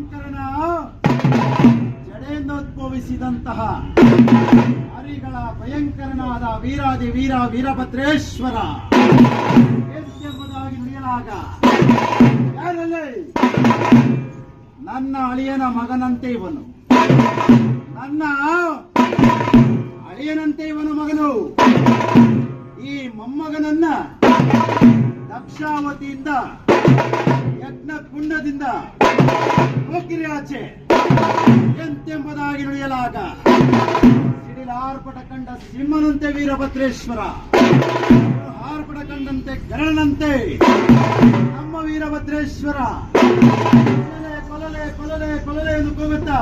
ಶಂಕರನ ಜಡೆಯಿಂದೋದ್ಭವಿಸಿದಂತಹ ಹರಿಗಳ ಭಯಂಕರನಾದ ವೀರಾದಿ ವೀರ ವೀರಭದ್ರೇಶ್ವರ ಎಂಬುದಾಗಿ ನುಡಿಯಲಾಗ ಯಾರಲ್ಲಿ ನನ್ನ ಅಳಿಯನ ಮಗನಂತೆ ಇವನು, ನನ್ನ ಅಳಿಯನಂತೆ ಇವನು ಮಗನು. ಈ ಮೊಮ್ಮಗನನ್ನ ದಕ್ಷಾವತಿಯಿಂದ ಯಜ್ಞ ಕುಂಡದಿಂದ ಹೋಗಿರಿ ಆಚೆ ಎಂತೆಂಬುದಾಗಿ ನುಡಿಯಲಾಗ ಸಿಡಿಲಾರ್ಪಟ ಕಂಡ ಸಿಂಹನಂತೆ ವೀರಭದ್ರೇಶ್ವರ, ಆರ್ಪಟ ಕಂಡಂತೆ ಗರಳನಂತೆ ನಮ್ಮ ವೀರಭದ್ರೇಶ್ವರ ಕೊಲಲೆ ಕೊಲಲೆ ಕೊಲಲೆ ಎಂದು ಕೂಗುತ್ತಾ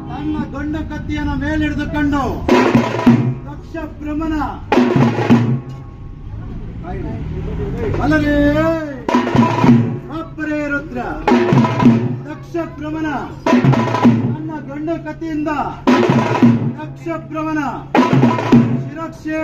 ತನ್ನ ಗಂಡು ಕತ್ತಿಯನ್ನು ಮೇಲಿಡಿದುಕೊಂಡು ದಕ್ಷ ಬ್ರಹ್ಮನ ಅಲ್ಲರೇ ಅಪ್ಪರೇ ರುದ್ರ ದಕ್ಷ ಬ್ರಹ್ಮನ ನನ್ನ ಗಂಡು ಕತ್ತಿಯಿಂದ ದಕ್ಷ ಬ್ರಹ್ಮನ ಶಿರಕ್ಷೆ